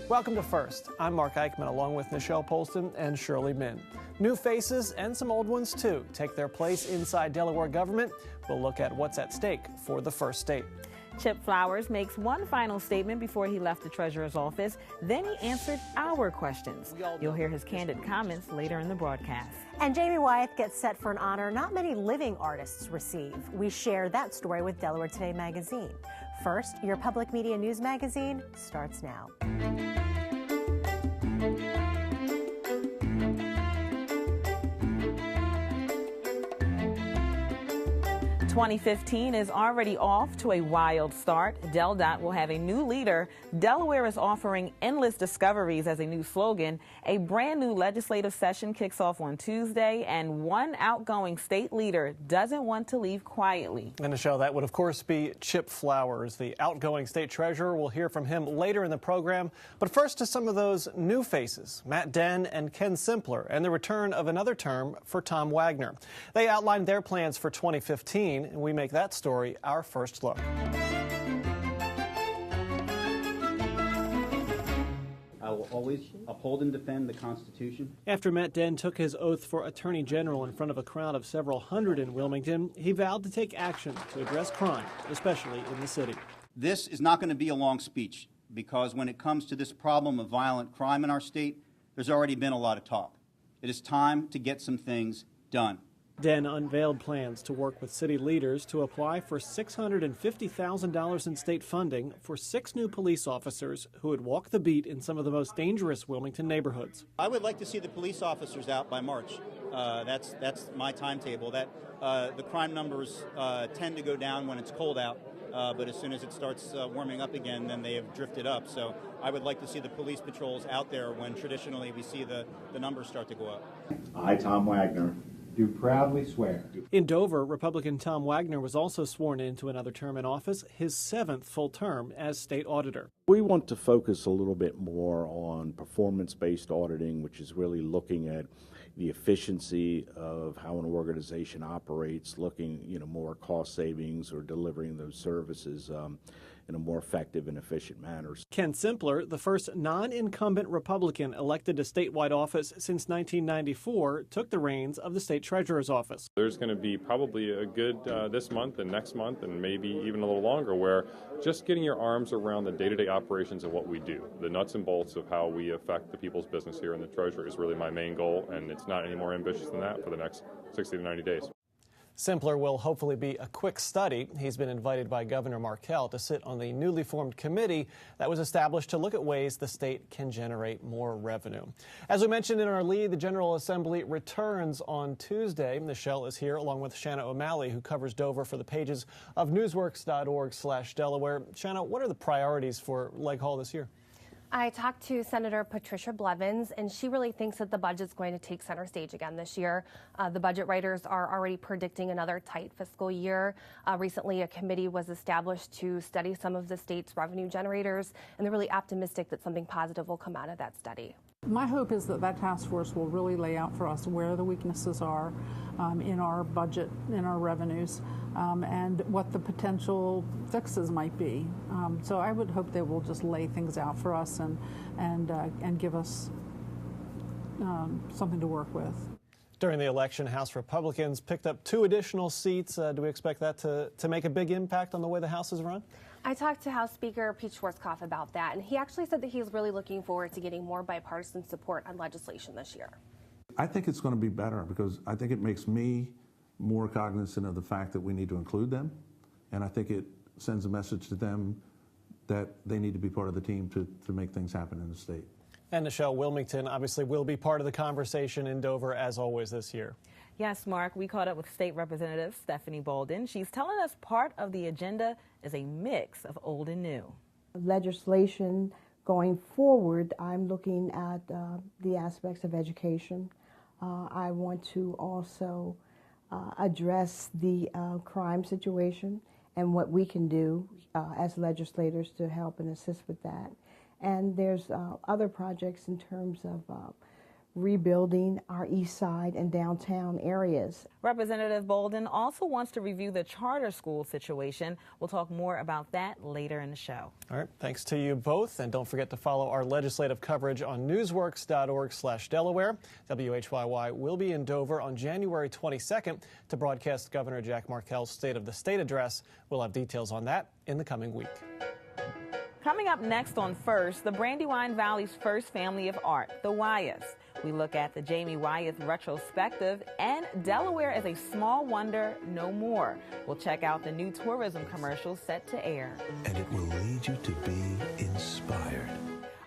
Welcome to First. I'm Mark Eichman along with Nichelle Polston and Shirley Min. New faces and some old ones too take their place inside Delaware government. We'll look at what's at stake for the first state. Chip Flowers makes one final statement before he left the treasurer's office. Then he answered our questions. You'll hear his candid comments later in the broadcast. And Jamie Wyeth gets set for an honor not many living artists receive. We share that story with Delaware Today magazine. First, your public media news magazine starts now. 2015 is already off to a wild start. DelDOT will have a new leader. Delaware is offering endless discoveries as a new slogan. A brand new legislative session kicks off on Tuesday, and one outgoing state leader doesn't want to leave quietly. And Nichelle, that would of course be Chip Flowers, the outgoing state treasurer. We'll hear from him later in the program. But first to some of those new faces, Matt Denn and Ken Simpler, and the return of another term for Tom Wagner. They outlined their plans for 2015. And we make that story our first look. I will always uphold and defend the Constitution. After Matt Denn took his oath for Attorney General in front of a crowd of several hundred in Wilmington, he vowed to take action to address crime, especially in the city. This is not going to be a long speech, because when it comes to this problem of violent crime in our state, there's already been a lot of talk. It is time to get some things done. Denn unveiled plans to work with city leaders to apply for $650,000 in state funding for 6 new police officers who would walk the beat in some of the most dangerous Wilmington neighborhoods. I would like to see the police officers out by March. That's my timetable. The crime numbers tend to go down when it's cold out, but as soon as it starts warming up again, then they have drifted up. So I would like to see the police patrols out there when traditionally we see the numbers start to go up. I, Tom Wagner, do proudly swear. In Dover, Republican Tom Wagner was also sworn into another term in office, his 7th full term as state auditor. We want to focus a little bit more on performance-based auditing, which is really looking at the efficiency of how an organization operates, looking, more cost savings or delivering those services in a more effective and efficient manner. Ken Simpler, the first non-incumbent Republican elected to statewide office since 1994, took the reins of the state treasurer's office. There's going to be probably a good this month and next month and maybe even a little longer where just getting your arms around the day-to-day operations of what we do, the nuts and bolts of how we affect the people's business here in the Treasury is really my main goal, and it's not any more ambitious than that for the next 60 to 90 days. Simpler will hopefully be a quick study. He's been invited by Governor Markell to sit on the newly formed committee that was established to look at ways the state can generate more revenue. As we mentioned in our lead, the General Assembly returns on Tuesday. Nichelle is here along with Shanna O'Malley, who covers Dover for the pages of newsworks.org/Delaware. Shanna, what are the priorities for Leg Hall this year? I talked to Senator Patricia Blevins, and she really thinks that the budget's going to take center stage again this year. The budget writers are already predicting another tight fiscal year. Recently, a committee was established to study some of the state's revenue generators, and they're really optimistic that something positive will come out of that study. My hope is that that task force will really lay out for us where the weaknesses are in our budget, in our revenues, and what the potential fixes might be. So I would hope they will just lay things out for us and give us something to work with. During the election, House Republicans picked up 2 additional seats. Do we expect that to make a big impact on the way the House is run? I talked to House Speaker Pete Schwarzkopf about that, and he actually said that he's really looking forward to getting more bipartisan support on legislation this year. I think it's going to be better because I think it makes me more cognizant of the fact that we need to include them, and I think it sends a message to them that they need to be part of the team to make things happen in the state. And Nichelle, Wilmington obviously will be part of the conversation in Dover as always this year. Yes, Mark, we caught up with State Representative Stephanie Bolden. She's telling us part of the agenda is a mix of old and new. Legislation going forward, I'm looking at the aspects of education. I want to also address the crime situation and what we can do as legislators to help and assist with that. And there's other projects in terms of rebuilding our east side and downtown areas. Representative Bolden also wants to review the charter school situation. We'll talk more about that later in the show. All right, thanks to you both, and don't forget to follow our legislative coverage on newsworks.org/Delaware. WHYY will be in Dover on January 22nd to broadcast Governor Jack Markell's State of the State address. We'll have details on that in the coming week. Coming up next on First, the Brandywine Valley's first family of art, the Wyeths. We look at the Jamie Wyeth retrospective and Delaware as a small wonder no more. We'll check out the new tourism commercial set to air. And it will lead you to be inspired.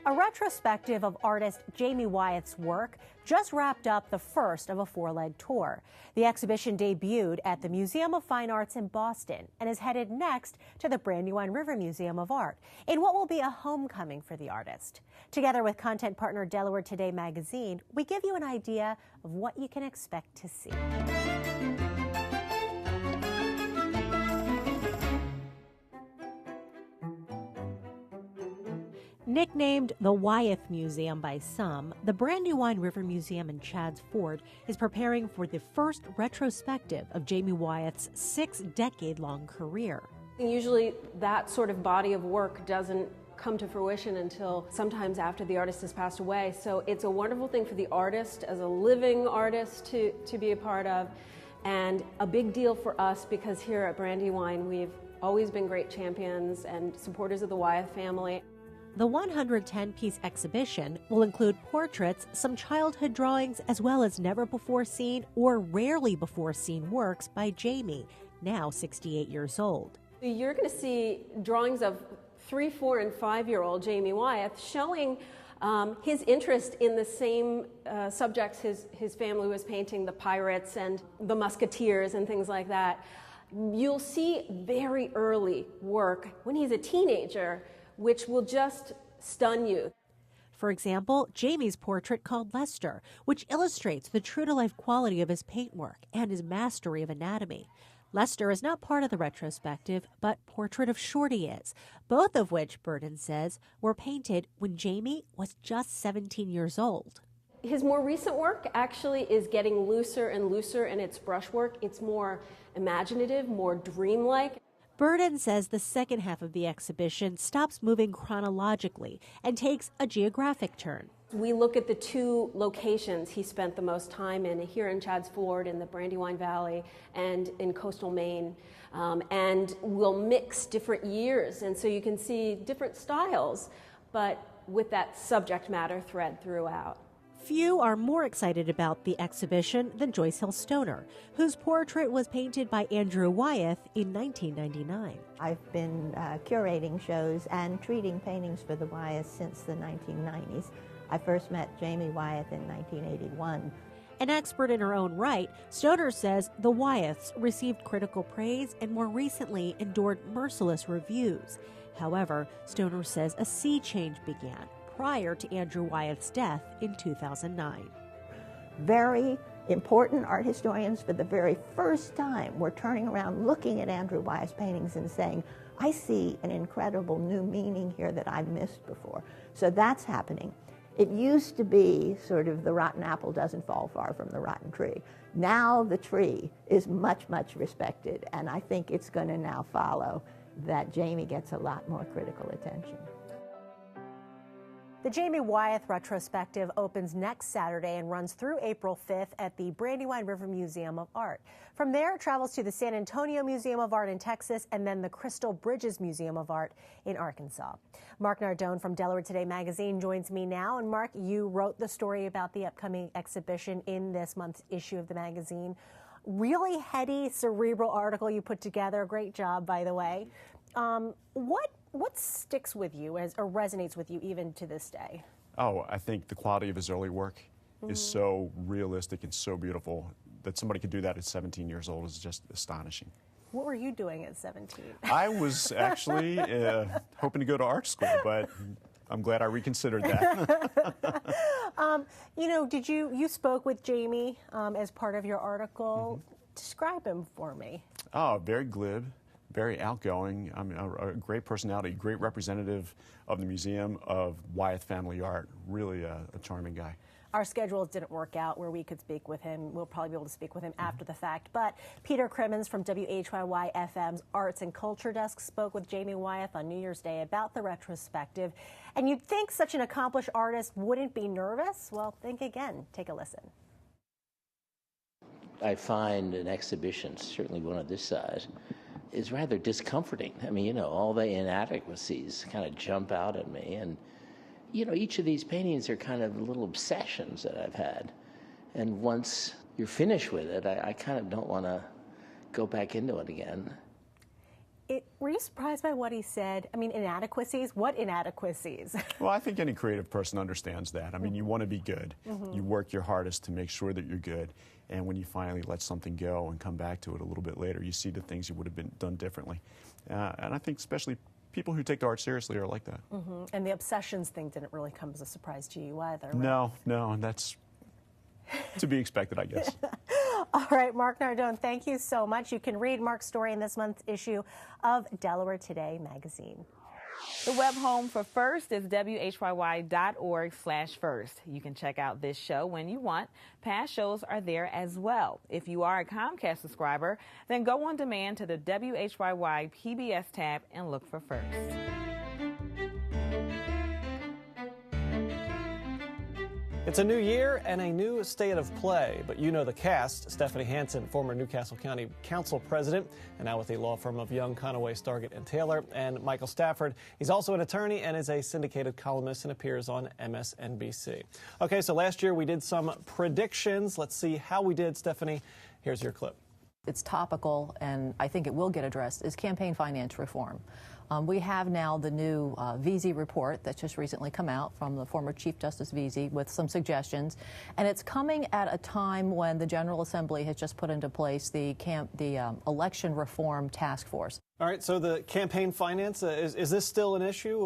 A retrospective of artist Jamie Wyeth's work just wrapped up the first of a four-leg tour. The exhibition debuted at the Museum of Fine Arts in Boston and is headed next to the Brandywine River Museum of Art in what will be a homecoming for the artist. Together with content partner Delaware Today magazine, we give you an idea of what you can expect to see. Nicknamed the Wyeth Museum by some, the Brandywine River Museum in Chadds Ford is preparing for the first retrospective of Jamie Wyeth's 6-decade-long career. Usually that sort of body of work doesn't come to fruition until sometimes after the artist has passed away. So it's a wonderful thing for the artist as a living artist to be a part of, and a big deal for us because here at Brandywine we've always been great champions and supporters of the Wyeth family. The 110-piece exhibition will include portraits, some childhood drawings, as well as never-before-seen or rarely-before-seen works by Jamie, now 68 years old. You're going to see drawings of 3-, 4-, and 5-year-old Jamie Wyeth showing his interest in the same subjects his family was painting, the pirates and the musketeers and things like that. You'll see very early work when he's a teenager, which will just stun you. For example, Jamie's portrait called Lester, which illustrates the true-to-life quality of his paintwork and his mastery of anatomy. Lester is not part of the retrospective, but Portrait of Shorty is, both of which, Burden says, were painted when Jamie was just 17 years old. His more recent work actually is getting looser and looser in its brushwork. It's more imaginative, more dreamlike. Burden says the second half of the exhibition stops moving chronologically and takes a geographic turn. We look at the two locations he spent the most time in, here in Chadds Ford in the Brandywine Valley and in coastal Maine, and we'll mix different years, and so you can see different styles, but with that subject matter thread throughout. Few are more excited about the exhibition than Joyce Hill Stoner, whose portrait was painted by Andrew Wyeth in 1999. I've been curating shows and treating paintings for the Wyeths since the 1990s. I first met Jamie Wyeth in 1981. An expert in her own right, Stoner says the Wyeths received critical praise and more recently endured merciless reviews. However, Stoner says a sea change began prior to Andrew Wyeth's death in 2009. Very important art historians for the very first time were turning around looking at Andrew Wyeth's paintings and saying, I see an incredible new meaning here that I've missed before. So that's happening. It used to be sort of the rotten apple doesn't fall far from the rotten tree. Now the tree is much, much respected, and I think it's going to now follow that Jamie gets a lot more critical attention. The Jamie Wyeth retrospective opens next Saturday and runs through April 5th at the Brandywine River Museum of Art. From there, it travels to the San Antonio Museum of Art in Texas and then the Crystal Bridges Museum of Art in Arkansas. Mark Nardone from Delaware Today magazine joins me now. And Mark, you wrote the story about the upcoming exhibition in this month's issue of the magazine. Really heady, cerebral article you put together. Great job, by the way. What sticks with you or resonates with you even to this day? Oh, I think the quality of his early work is so realistic and so beautiful that somebody could do that at 17 years old is just astonishing. What were you doing at 17? I was actually hoping to go to art school, but I'm glad I reconsidered that. You know, you spoke with Jamie as part of your article. Describe him for me. Oh, very glib, very outgoing. I mean, a great personality, great representative of the museum, of Wyeth family art. Really a charming guy. Our schedules didn't work out where we could speak with him. We'll probably be able to speak with him after the fact. But Peter Crimmins from WHYY-FM's Arts and Culture Desk spoke with Jamie Wyeth on New Year's Day about the retrospective. And you'd think such an accomplished artist wouldn't be nervous? Well, think again. Take a listen. I find an exhibition, certainly one of this size, is rather discomforting. I mean, you know, all the inadequacies kind of jump out at me. And you know, each of these paintings are kind of little obsessions that I've had. And once you're finished with it, I kind of don't want to go back into it again. Were you surprised by what he said? I mean, inadequacies? What inadequacies? Well, I think any creative person understands that. I mean, you want to be good. You work your hardest to make sure that you're good. And when you finally let something go and come back to it a little bit later, you see the things you would have been done differently. And I think especially people who take the art seriously are like that. And the obsessions thing didn't really come as a surprise to you either, right? No, and that's to be expected, I guess. All right, Mark Nardone, thank you so much. You can read Mark's story in this month's issue of Delaware Today magazine. The web home for First is WHYY.org/first. You can check out this show when you want. Past shows are there as well. If you are a Comcast subscriber, then go on demand to the WHYY PBS tab and look for First. It's a new year and a new state of play, but you know the cast. Stephanie Hansen, former Newcastle County Council president, and now with the law firm of Young, Conaway, Stargett and Taylor, and Michael Stafford. He's also an attorney and is a syndicated columnist and appears on MSNBC. Okay, so last year we did some predictions. Let's see how we did. Stephanie, here's your clip. It's topical, and I think it will get addressed, is campaign finance reform. We have now the new Veazey report that's just recently come out from the former Chief Justice Veazey with some suggestions, and it's coming at a time when the General Assembly has just put into place the election reform task force. All right, so the campaign finance, is this still an issue?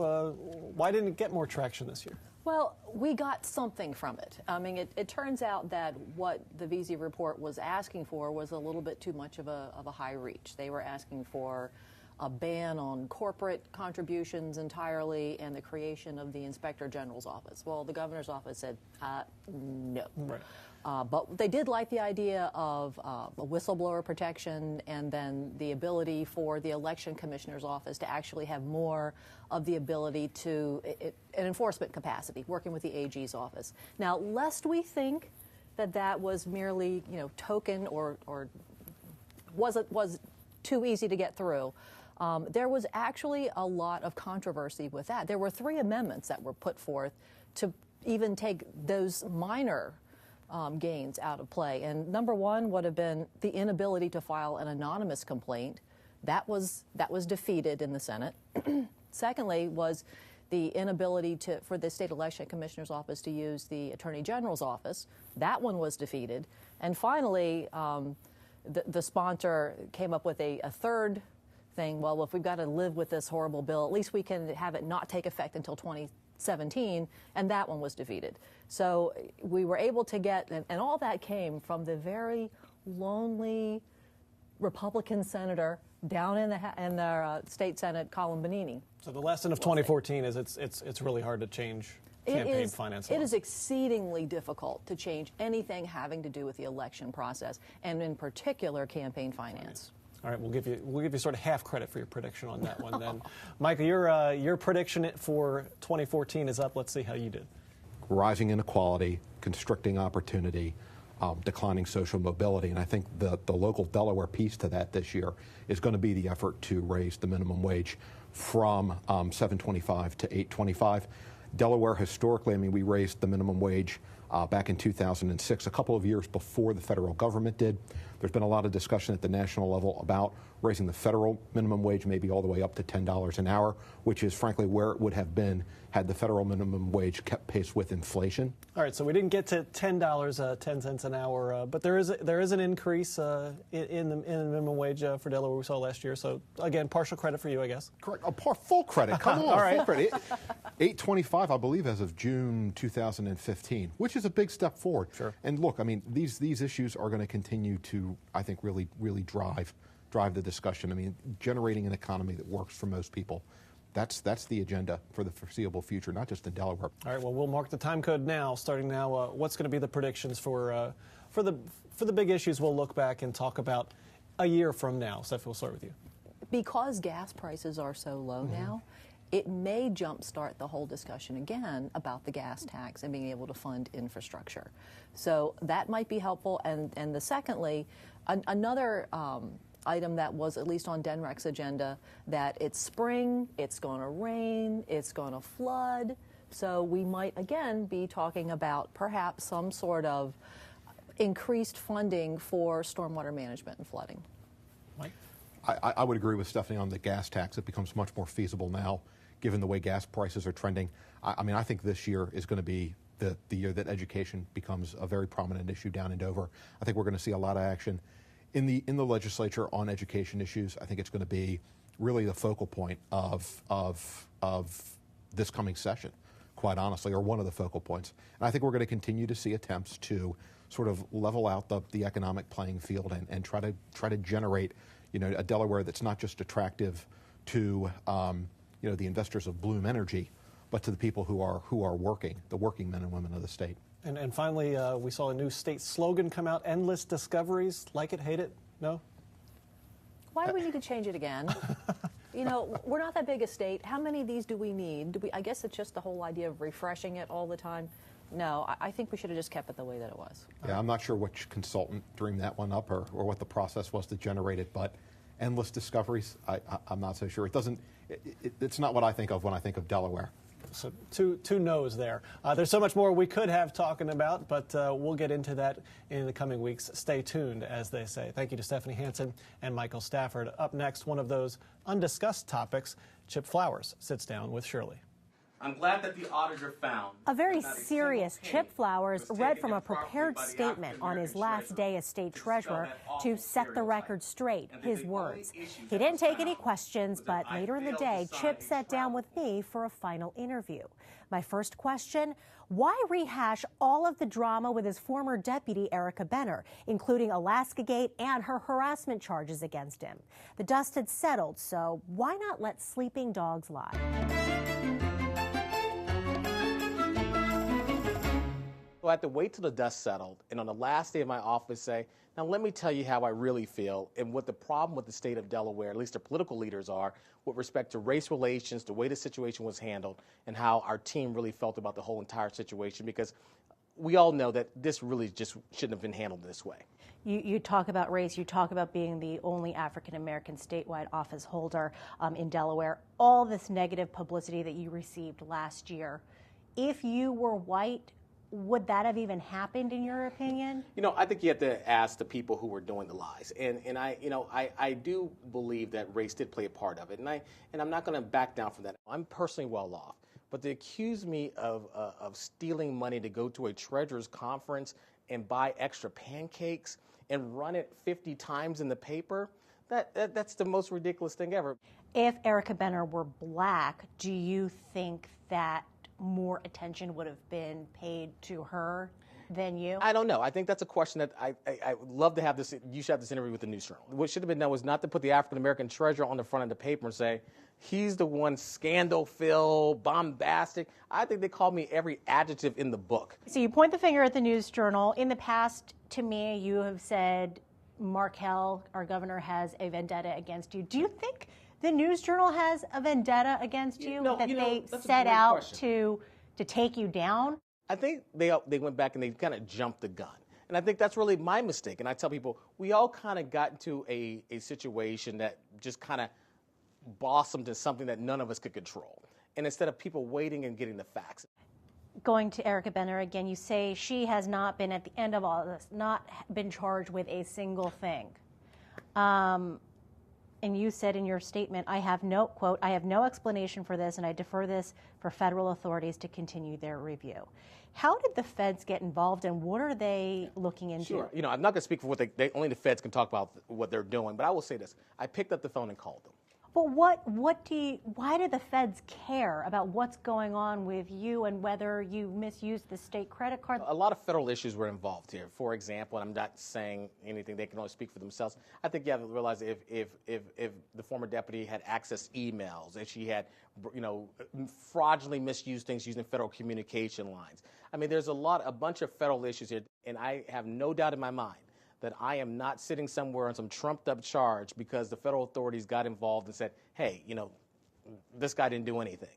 Why didn't it get more traction this year? Well, we got something from it. I mean, it turns out that what the Veazey report was asking for was a little bit too much of a high reach. They were asking for a ban on corporate contributions entirely and the creation of the Inspector General's office. Well, the governor's office said no. Right. But they did like the idea of a whistleblower protection and then the ability for the election commissioner's office to actually have more of the ability to an enforcement capacity, working with the AG's office. Now, lest we think that was merely, you know, token or was too easy to get through. There was actually a lot of controversy with that. There were 3 amendments that were put forth to even take those minor gains out of play. And number 1 would have been the inability to file an anonymous complaint. That was defeated in the Senate. Secondly was the inability for the state election commissioner's office to use the Attorney General's office. That one was defeated. And finally, the sponsor came up with a third thing. Well, if we've got to live with this horrible bill, at least we can have it not take effect until 2017, and that one was defeated. So we were able to get, and all that came from the very lonely Republican senator down in the state Senate, Colin Benini. So the lesson of 2014 is it's really hard to change campaign finance law. It is exceedingly difficult to change anything having to do with the election process, and in particular campaign finance. All right, we'll give you sort of half credit for your prediction on that one then. Michael, your prediction for 2014 is up. Let's see how you did. Rising inequality, constricting opportunity, declining social mobility, and I think the local Delaware piece to that this year is going to be the effort to raise the minimum wage from $7.25 to $8.25. Delaware historically, I mean, we raised the minimum wage back in 2006, a couple of years before the federal government did. There's been a lot of discussion at the national level about raising the federal minimum wage maybe all the way up to $10 an hour, which is frankly where it would have been had the federal minimum wage kept pace with inflation. All right, so we didn't get to $10, 10 cents an hour, but there is an increase in the minimum wage for Delaware we saw last year. So again, partial credit for you, I guess. Correct. Full credit. Come on. All right. Full credit. $8.25, I believe, as of June 2015, which is a big step forward. Sure. And look, I mean, these issues are going to continue to, I think, really drive drive the discussion. I mean, generating an economy that works for most people. That's the agenda for the foreseeable future, not just in Delaware. All right, well, we'll mark the time code now, starting now. What's going to be the predictions for the big issues we'll look back and talk about a year from now? Steph, we'll start with you. Because gas prices are so low now, it may jumpstart the whole discussion again about the gas tax and being able to fund infrastructure. So that might be helpful. And secondly, another item that was at least on DENREC's agenda, that it's spring, it's going to rain, it's going to flood. So we might again be talking about perhaps some sort of increased funding for stormwater management and flooding. Mike? I would agree with Stephanie on the gas tax. It becomes much more feasible now, given the way gas prices are trending. I mean, I think this year is going to be the year that education becomes a very prominent issue down in Dover. I think we're going to see a lot of action in the legislature on education issues. I think it's going to be really the focal point of this coming session, quite honestly, or one of the focal points. And I think we're going to continue to see attempts to sort of level out the economic playing field and try to generate, a Delaware that's not just attractive to the investors of Bloom Energy, but to the people who are working, the working men and women of the state. And finally, we saw a new state slogan come out: "Endless discoveries, like it, hate it." No? Why do we need to change it again? We're not that big a state. How many of these do we need? I guess it's just the whole idea of refreshing it all the time. No, I think we should have just kept it the way that it was. Yeah, I'm not sure which consultant dreamed that one up or what the process was to generate it, but endless discoveries, I'm not so sure. It's not what I think of when I think of Delaware. So two no's there. There's so much more we could have talking about, but we'll get into that in the coming weeks. Stay tuned, as they say. Thank you to Stephanie Hansen and Michael Stafford. Up next, one of those undiscussed topics, Chip Flowers sits down with Shirley. I'm glad that the auditor found a very serious Chip Flowers read from a prepared statement on his last day as state treasurer to set the record straight, his words. He didn't take any questions, but later in the day, Chip sat down with me for a final interview. My first question: why rehash all of the drama with his former deputy, Erica Benner, including Alaskagate and her harassment charges against him? The dust had settled, so why not let sleeping dogs lie? So I had to wait till the dust settled, and on the last day of my office say, now let me tell you how I really feel and what the problem with the state of Delaware, at least the political leaders, are with respect to race relations, the way the situation was handled, and how our team really felt about the whole entire situation, because we all know that this really just shouldn't have been handled this way. You talk about race, you talk about being the only African-American statewide office holder in Delaware, all this negative publicity that you received last year. If you were white, would that have even happened in your opinion? I think you have to ask the people who were doing the lies, and I do believe that race did play a part of it, and I'm not going to back down from that. I'm personally well off, but to accuse me of stealing money to go to a treasurer's conference and buy extra pancakes and run it 50 times in the paper, that's the most ridiculous thing ever. If Erica Benner were black, do you think that more attention would have been paid to her than you? I don't know. I think that's a question that I would love to have this. You should have this interview with the News Journal. What should have been done was not to put the African American treasurer on the front of the paper and say, he's the one scandal-filled, bombastic. I think they called me every adjective in the book. So you point the finger at the News Journal. In the past, to me, you have said Markell, our governor, has a vendetta against you. Do you think the News Journal has a vendetta against you, that they set out to take you down? I think they went back and they kind of jumped the gun. And I think that's really my mistake. And I tell people, we all kind of got into a situation that just kind of blossomed into something that none of us could control. And instead of people waiting and getting the facts. Going to Erica Benner again, you say she has not been, at the end of all of this, not been charged with a single thing. And you said in your statement, I have no, quote, I have no explanation for this, and I defer this for federal authorities to continue their review. How did the feds get involved, and what are they looking into? Sure. I'm not going to speak for what only the feds can talk about what they're doing, but I will say this. I picked up the phone and called them. But why do the feds care about what's going on with you and whether you misused the state credit card? A lot of federal issues were involved here. For example, and I'm not saying anything, they can only speak for themselves. I think you have to realize if the former deputy had accessed emails, and she had, fraudulently misused things using federal communication lines. I mean, there's a bunch of federal issues here, and I have no doubt in my mind that I am not sitting somewhere on some trumped-up charge because the federal authorities got involved and said, hey, this guy didn't do anything.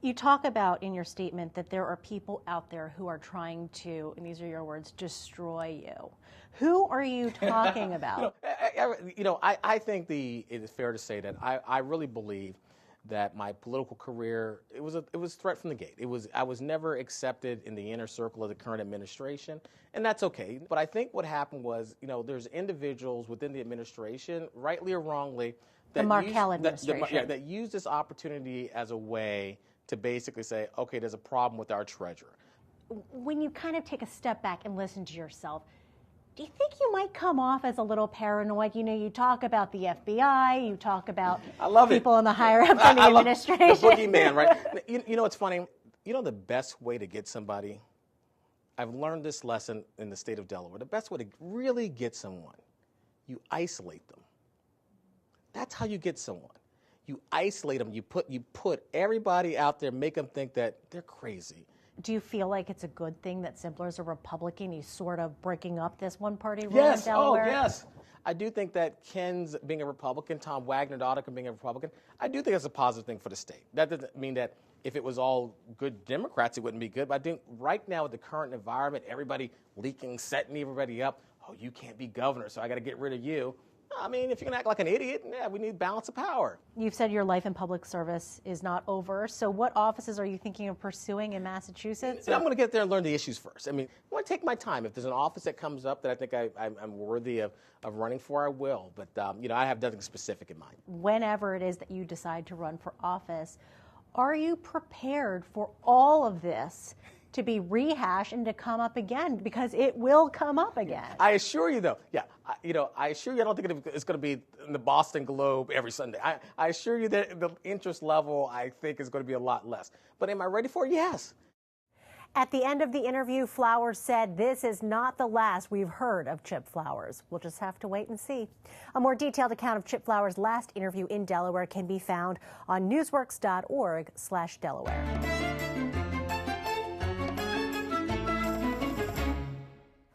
You talk about in your statement that there are people out there who are trying to, and these are your words, destroy you. Who are you talking about? I think it is fair to say that I really believe that my political career, it was threat from the gate. I was never accepted in the inner circle of the current administration, and that's okay. But I think what happened was, there's individuals within the administration, rightly or wrongly, that the Markell administration. that use this opportunity as a way to basically say, okay, there's a problem with our treasurer. When you kind of take a step back and listen to yourself, do you think you might come off as a little paranoid? You talk about the FBI, you talk about people in the higher ups in the administration. The boogeyman, right? It's funny. The best way to get somebody, I've learned this lesson in the state of Delaware, the best way to really get someone, you isolate them. That's how you get someone. You isolate them. You put everybody out there, make them think that they're crazy. Do you feel like it's a good thing that Simpler is a Republican? He's sort of breaking up this one-party rule in Delaware? Oh, yes. I do think that Ken's being a Republican, Tom Wagner-Daughter being a Republican, I do think that's a positive thing for the state. That doesn't mean that if it was all good Democrats, it wouldn't be good. But I think right now with the current environment, everybody leaking, setting everybody up, oh, you can't be governor, so I got to get rid of you. I mean, if you're going to act like an idiot, yeah, we need balance of power. You've said your life in public service is not over. So what offices are you thinking of pursuing in Massachusetts? I'm going to get there and learn the issues first. I mean, I want to take my time. If there's an office that comes up that I think I'm worthy of running for, I will. But, I have nothing specific in mind. Whenever it is that you decide to run for office, are you prepared for all of this to be rehashed and to come up again? Because it will come up again. I assure you, though, I assure you I don't think it's going to be in the Boston Globe every Sunday. I assure you that the interest level, I think, is going to be a lot less. But am I ready for it? Yes. At the end of the interview, Flowers said, "This is not the last we've heard of Chip Flowers. We'll just have to wait and see." A more detailed account of Chip Flowers' last interview in Delaware can be found on newsworks.org/Delaware.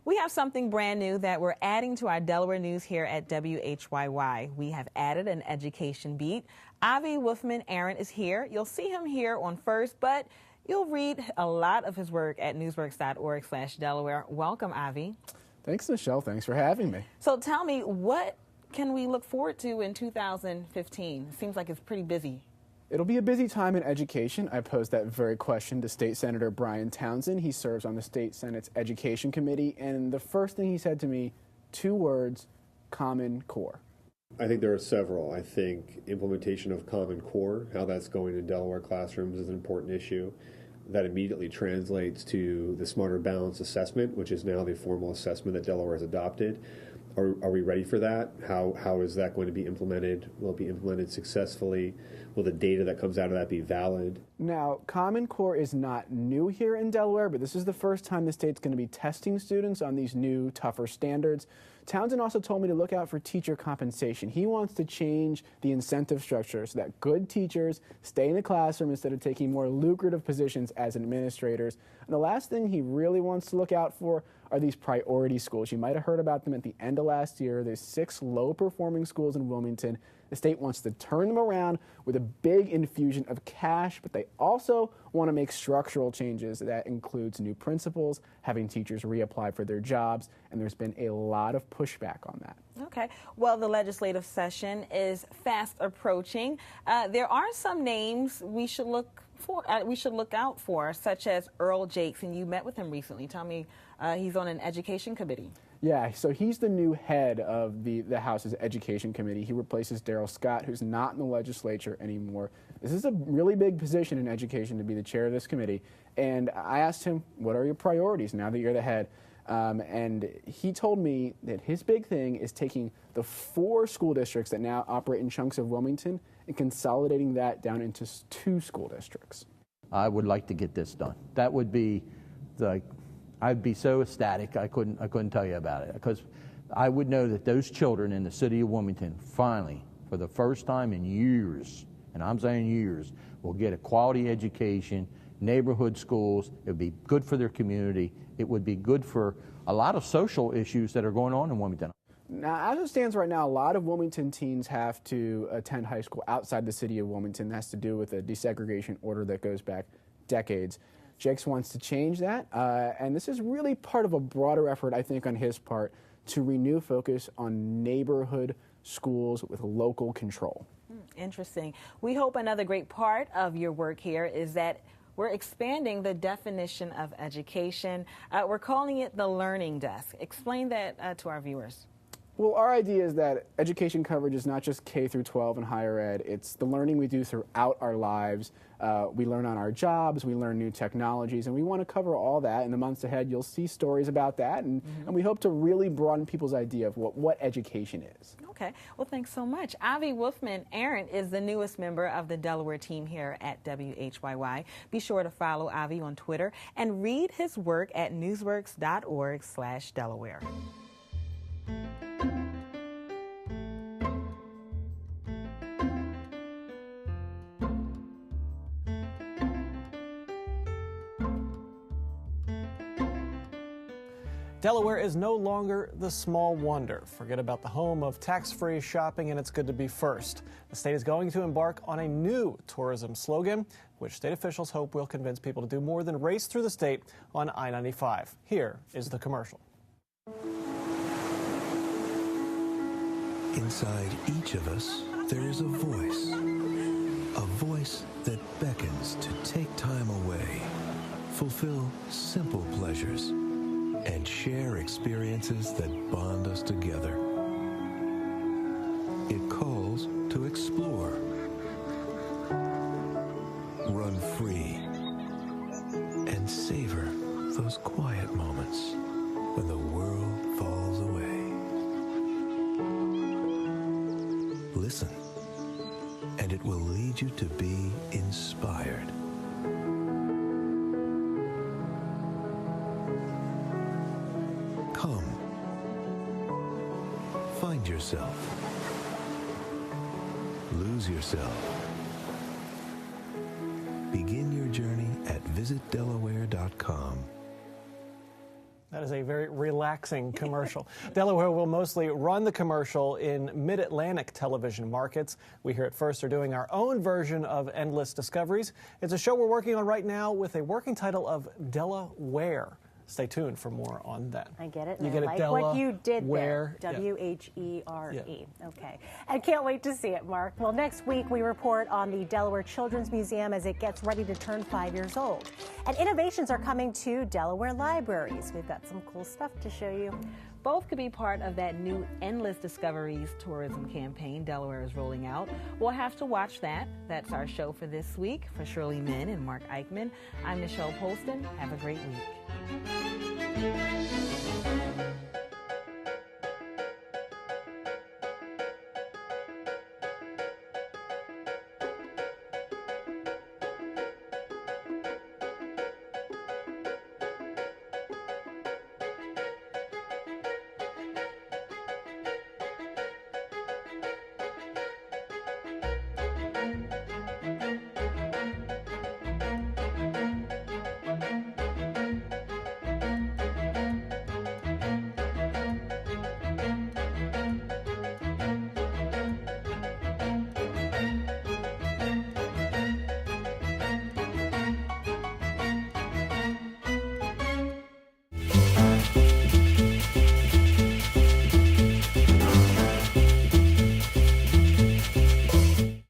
We have something brand new that we're adding to our Delaware news here at WHYY. We have added an education beat. Avi Wolfman-Aaron is here. You'll see him here on First, but you'll read a lot of his work at newsworks.org/Delaware. Welcome, Avi. Thanks, Michelle. Thanks for having me. So tell me, what can we look forward to in 2015? It seems like it's pretty busy. It'll be a busy time in education. I posed that very question to State Senator Brian Townsend. He serves on the State Senate's Education Committee, and the first thing he said to me, 2 words, Common Core. I think there are several. I think implementation of Common Core, how that's going in Delaware classrooms, is an important issue. That immediately translates to the Smarter Balance Assessment, which is now the formal assessment that Delaware has adopted. Are we ready for that? How is that going to be implemented? Will it be implemented successfully? Will the data that comes out of that be valid? Now, Common Core is not new here in Delaware, but this is the first time the state's going to be testing students on these new, tougher standards. Townsend also told me to look out for teacher compensation. He wants to change the incentive structure so that good teachers stay in the classroom instead of taking more lucrative positions as administrators. And the last thing he really wants to look out for are these priority schools. You might have heard about them at the end of last year. There's 6 low-performing schools in Wilmington. The state wants to turn them around with a big infusion of cash, but they also want to make structural changes. That includes new principals, having teachers reapply for their jobs, and there's been a lot of pushback on that. Okay. Well, the legislative session is fast approaching. There are some names we should look out for, such as Earl Jakes, and you met with him recently. Tell me, he's on an education committee. Yeah, so he's the new head of the House's Education Committee. He replaces Darrell Scott, who's not in the legislature anymore. This is a really big position in education to be the chair of this committee. And I asked him, what are your priorities now that you're the head? And he told me that his big thing is taking the 4 school districts that now operate in chunks of Wilmington and consolidating that down into 2 school districts. I would like to get this done. That would be I'd be so ecstatic I couldn't tell you about it, because I would know that those children in the city of Wilmington finally, for the first time in years, and I'm saying years, will get a quality education, neighborhood schools. It would be good for their community. It would be good for a lot of social issues that are going on in Wilmington. Now, as it stands right now, a lot of Wilmington teens have to attend high school outside the city of Wilmington. That has to do with a desegregation order that goes back decades. Jakes wants to change that, and this is really part of a broader effort, I think, on his part to renew focus on neighborhood schools with local control. Interesting. We hope another great part of your work here is that we're expanding the definition of education. We're calling it the Learning Desk. Explain that to our viewers. Well, our idea is that education coverage is not just K through 12 and higher ed. It's the learning we do throughout our lives. We learn on our jobs, we learn new technologies, and we want to cover all that. In the months ahead, you'll see stories about that, and we hope to really broaden people's idea of what education is. Okay. Well, thanks so much. Avi Wolfman-Arent is the newest member of the Delaware team here at WHYY. Be sure to follow Avi on Twitter and read his work at newsworks.org/Delaware. Delaware is no longer the small wonder. Forget about the home of tax-free shopping, and it's good to be first. The state is going to embark on a new tourism slogan, which state officials hope will convince people to do more than race through the state on I-95. Here is the commercial. Inside each of us, there is a voice that beckons to take time away, fulfill simple pleasures, and share experiences that bond us together. It calls to explore, run free, and savor those quiet moments when the world falls away. Listen, and it will lead you to be inspired. Come. Find yourself. Lose yourself. Begin your journey at visitdelaware.com. That is a very relaxing commercial. Delaware will mostly run the commercial in mid-Atlantic television markets. We here at First are doing our own version of Endless Discoveries. It's a show we're working on right now with a working title of Delaware. Stay tuned for more on that. I get it. You And get I it, like Della, what you did where, there. W-H-E-R-E. Yeah. Okay. I can't wait to see it, Mark. Well, next week we report on the Delaware Children's Museum as it gets ready to turn 5 years old. And innovations are coming to Delaware libraries. We've got some cool stuff to show you. Both could be part of that new Endless Discoveries tourism campaign Delaware is rolling out. We'll have to watch that. That's our show for this week. For Shirley Min and Mark Eichman, I'm Nichelle Polston. Have a great week.